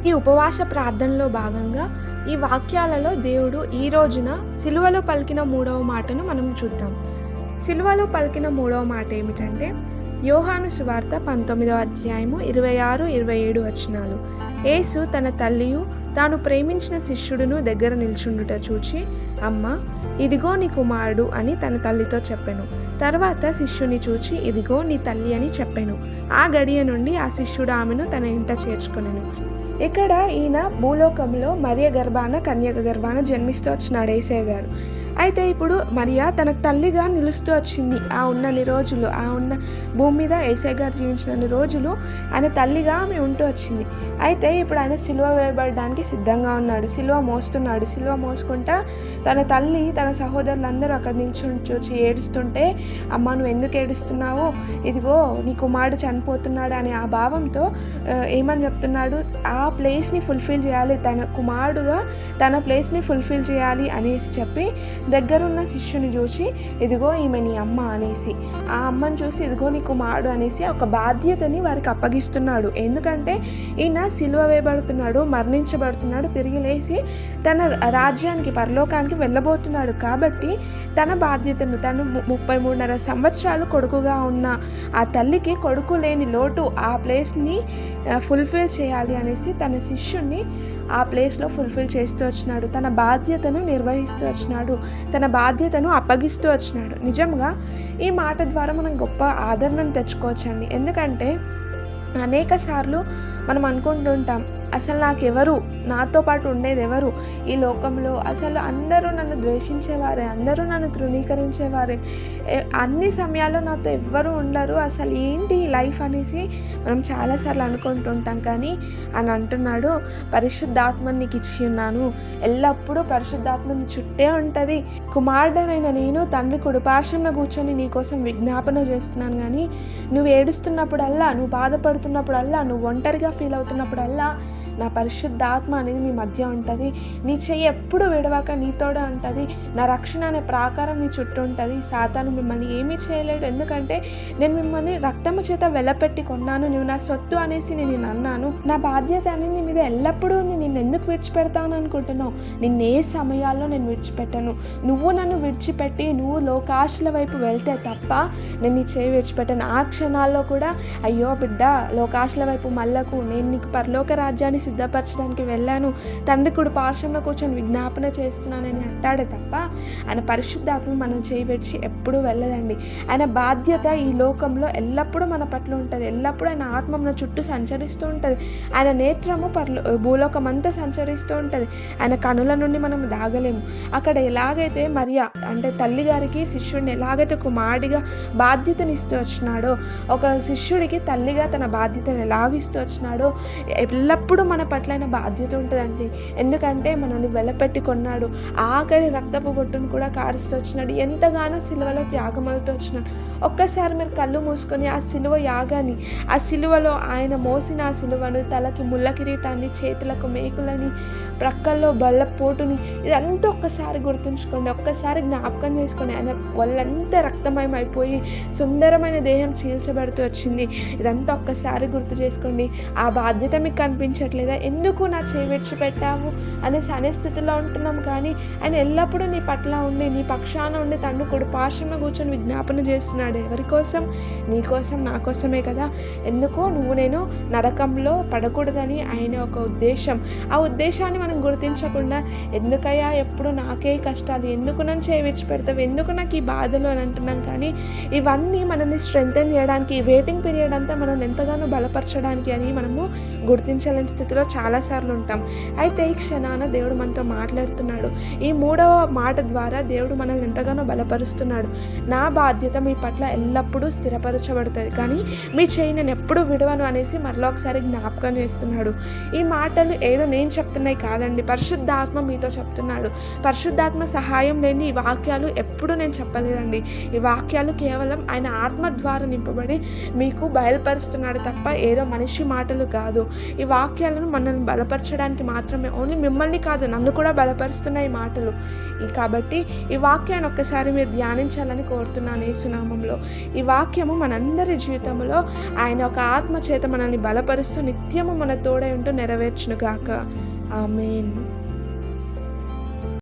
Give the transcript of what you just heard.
ఈ ఉపవాస ప్రార్థనలో భాగంగా ఈ వాక్యాలలో దేవుడు ఈ రోజున సిలువలో పలికిన మూడవ మాటను మనం చూద్దాం. సిలువలో పలికిన మూడవ మాట ఏమిటంటే, యోహాను సువార్త 19వ అధ్యాయము 26-27 వచనాలు. యేసు తన తల్లియు తాను ప్రేమించిన శిష్యుడును దగ్గర నిల్చుండుట చూచి, అమ్మా, ఇదిగో నీ కుమారుడు అని తన తల్లితో చెప్పెను. తర్వాత శిష్యుని చూచి, ఇదిగో నీ తల్లి అని చెప్పెను. ఆ గడియ నుండి ఆ శిష్యుడు ఆమెను తన ఇంట చేర్చుకొనెను. ఇక్కడ ఈయన భూలోకంలో మరియ గర్భాన కన్యక గర్భాన జన్మిస్తూ వచ్చినాడు యేసయ్య గారు. అయితే ఇప్పుడు మరియా తనకు తల్లిగా నిలుస్తూ వచ్చింది. ఆ ఉన్నన్ని రోజులు, ఆ ఉన్న భూమి మీద యేసయ్య గారు జీవించినన్ని రోజులు ఆయన తల్లిగా ఆమె ఉంటూ వచ్చింది. అయితే ఇప్పుడు ఆయన సిలువ వేయబడడానికి సిద్ధంగా ఉన్నాడు. సిలువ మోస్తున్నాడు. సిలువ మోసుకుంటా తన తల్లి, తన సహోదరులందరూ అక్కడ నిల్చుని చూచి ఏడుస్తుంటే, అమ్మ, నువ్వు ఎందుకు ఏడుస్తున్నావు? ఇదిగో నీ కుమారుడు చనిపోతున్నాడు అనే ఆ భావంతో ఏమని చెప్తున్నాడు? ఆ ప్లేస్ని ఫుల్ఫిల్ చేయాలి, తన కుమారుడుగా తన ప్లేస్ని ఫుల్ఫిల్ చేయాలి అనేసి చెప్పి దగ్గరున్న శిష్యుని చూసి, ఇదిగో ఈమె నీ అమ్మ అనేసి, ఆ అమ్మని చూసి ఇదిగో నీ కుమారుడు అనేసి ఒక బాధ్యతని వారికి అప్పగిస్తున్నాడు. ఎందుకంటే ఈయన సిలువ వేయబడుతున్నాడు, మరణించబడుతున్నాడు, తిరిగి లేచి తన రాజ్యానికి, పరలోకానికి వెళ్ళబోతున్నాడు. కాబట్టి తన బాధ్యతను, తను 33.5 సంవత్సరాలు కొడుకుగా ఉన్న ఆ తల్లికి కొడుకు లేని లోటు, ఆ ప్లేస్ని ఫుల్ఫిల్ చేయాలి అనేసి తన శిష్యుణ్ణి ఆ ప్లేస్లో ఫుల్ఫిల్ చేస్తూ వచ్చినాడు. తన బాధ్యతను నిర్వహిస్తూ వచ్చినాడు, తన బాధ్యతను అప్పగిస్తూ వచ్చినాడు. నిజంగా ఈ మాట ద్వారా మనం గొప్ప ఆదరణను తెచ్చుకోవచ్చండి. ఎందుకంటే అనేక సార్లు మనం అనుకుంటుంటాం, అసలు నాకెవరు, నాతో పాటు ఉండేది ఎవరు ఈ లోకంలో? అసలు అందరూ నన్ను ద్వేషించేవారే, అందరూ నన్ను తృణీకరించేవారే, అన్ని సమయాల్లో నాతో ఎవ్వరూ ఉండరు, అసలు ఏంటి లైఫ్ అనేసి మనం చాలాసార్లు అనుకుంటుంటాం. కానీ అని అంటున్నాడు, పరిశుద్ధాత్మని నీకు ఇచ్చి ఉన్నాను, ఎల్లప్పుడూ పరిశుద్ధాత్మని చుట్టే ఉంటుంది. కుమారుడనైన నేను తండ్రి కుడిపార్శ్వంలో కూర్చొని నీకోసం విజ్ఞాపన చేస్తున్నాను. కానీ నువ్వు ఏడుస్తున్నప్పుడల్లా, నువ్వు బాధపడుతున్నప్పుడల్లా, నువ్వు ఒంటరిగా ఫీల్ అవుతున్నప్పుడల్లా నా పరిశుద్ధాత్మ అనేది మీ మధ్య ఉంటుంది. నీ చెయ్యి ఎప్పుడు విడవక నీతోడే ఉంటుంది. నా రక్షణ అనే ప్రాకారం నీ చుట్టూ ఉంటుంది. సాతాను మిమ్మల్ని ఏమీ చేయలేడు. ఎందుకంటే నేను మిమ్మల్ని రక్తము చేత వెలపెట్టి కొన్నాను. నువ్వు నా సొత్తు అనేసి నేను అన్నాను. నా బాధ్యత అనేది నీ మీద ఎల్లప్పుడూ ఉంది. నిన్ను ఎందుకు విడిచిపెడతాను అనుకుంటున్నావు? నిన్ను ఏ సమయాల్లో నేను విడిచిపెట్టాను. నువ్వు నన్ను విడిచిపెట్టి నువ్వు లోకాశల వైపు వెళ్తే తప్ప నేను నీ చేయి విడిచిపెట్టాను. ఆ క్షణాల్లో కూడా, అయ్యో బిడ్డ, లోకాశల వైపు మళ్ళకు, నేను నీకు పరలోక రాజ్యాన్ని సిద్ధపరచడానికి వెళ్ళాను, తండ్రి కుడి పార్శ్వంలో కూర్చొని విజ్ఞాపన చేస్తున్నానని అంటాడే తప్ప ఆయన పరిశుద్ధాత్మ మనం చేయి విడిచి ఎప్పుడూ వెళ్ళదండి. ఆయన బాధ్యత ఈ లోకంలో ఎల్లప్పుడూ మన పట్ల ఉంటుంది. ఎల్లప్పుడూ ఆయన ఆత్మ మన చుట్టూ సంచరిస్తూ ఉంటుంది. ఆయన నేత్రము భూలోకం అంతా సంచరిస్తూ ఉంటుంది. ఆయన కనుల నుండి మనం దాగలేము. అక్కడ ఎలాగైతే మరియా అంటే తల్లి గారికి శిష్యుడిని ఎలాగైతే కుమారుడిగా బాధ్యతనిస్తూ వచ్చినాడో, ఒక శిష్యుడికి తల్లిగా తన బాధ్యతను ఎలాగిస్తూ వచ్చినాడో, ఎల్లప్పుడూ మన పట్లైన బాధ్యత ఉంటుందండి. ఎందుకంటే మనల్ని వెలపెట్టి కొన్నాడు. ఆఖరి రక్తపు బొట్టును కూడా కారుస్తూ వచ్చినాడు. ఎంతగానో సిలువలో త్యాగమవుతూ వచ్చినాడు. ఒక్కసారి మీరు కళ్ళు మూసుకొని ఆ సిలువ యాగాన్ని, ఆ సిలువలో ఆయన మోసిన ఆ సిలువను, తలకి ముళ్ళ కిరీటాన్ని, చేతులకు మేకులని, ప్రక్కల్లో బల్లపోటుని, ఇదంతా ఒక్కసారి గుర్తుంచుకోండి. ఒక్కసారి జ్ఞాపకం చేసుకోండి. ఆయన వాళ్ళంతా రక్తమయం అయిపోయి సుందరమైన దేహం చీల్చబడుతూ వచ్చింది. ఇదంతా ఒక్కసారి గుర్తు చేసుకోండి. ఆ బాధ్యత మీకు కనిపించట్లేదా? ఎందుకు నా చేయి విడిచిపెట్టావు అనే స్థితిలో ఉంటున్నాం. కానీ ఆయన ఎల్లప్పుడూ నీ పట్ల ఉండి, నీ పక్షాన ఉండి, తండ్రి కుడి పార్శ్వంలో కూర్చొని విజ్ఞాపన చేస్తున్నాడు. ఎవరి కోసం? నీ కోసం, నా కోసమే కదా. ఎందుకు? నువ్వు నేను నరకంలో పడకూడదని ఆయన ఒక ఉద్దేశం. ఆ ఉద్దేశాన్ని మనం గుర్తించకుండా, ఎందుకయ్యా ఎప్పుడు నాకే కష్టాలు, ఎందుకు నన్ను చేయి విడిచిపెడతావు, ఎందుకు నాకు ఈ బాధలు అని అంటున్నాం. కానీ ఇవన్నీ మనల్ని స్ట్రెంథెన్ చేయడానికి, ఈ వెయిటింగ్ పీరియడ్ అంతా మనల్ని ఎంతగానో బలపరచడానికి అని మనము గుర్తించలేని స్థితిలో చాలాసార్లు ఉంటాం. అయితే ఈ క్షణాన దేవుడు మనతో మాట్లాడుతున్నాడు. ఈ మూడవ మాట ద్వారా దేవుడు మనల్ని ఎంతగానో బలపరుస్తున్నాడు. నా బాధ్యత మీ పట్ల ఎల్లప్పుడూ స్థిరపరచబడుతుంది, కానీ మీ చేయి నేను ఎప్పుడూ విడవను అనేసి మరలా ఒకసారి జ్ఞాపకం చేస్తున్నాడు. ఈ మాటలు ఏదో నేను చెప్తున్నాయి కాదండి, పరిశుద్ధాత్మ మీతో చెప్తున్నాడు. పరిశుద్ధాత్మ సహాయం లేని ఈ వాక్యాలు ఎప్పుడూ నేను చెప్పలేదండి. ఈ వాక్యాలు కేవలం ఆయన ఆత్మ ద్వారా నింపబడి మీకు బయలుపరుస్తున్నాడు తప్ప ఏదో మనిషి మాటలు కాదు. ఈ వాక్యాలు మాటలు మనల్ని బలపరచడానికి మాత్రమే, ఓన్లీ మిమ్మల్ని కాదు నన్ను కూడా బలపరుస్తున్నాయి ఈ మాటలు. కాబట్టి ఈ వాక్యాన్ని ఒక్కసారి మీరు ధ్యానించాలని కోరుతున్నాను యేసునామంలో. ఈ వాక్యము మనందరి జీవితంలో ఆయన యొక్క ఆత్మ చేత మనల్ని బలపరుస్తూ నిత్యము మన తోడై ఉంటూ నెరవేర్చునుగాక. ఆమేన్.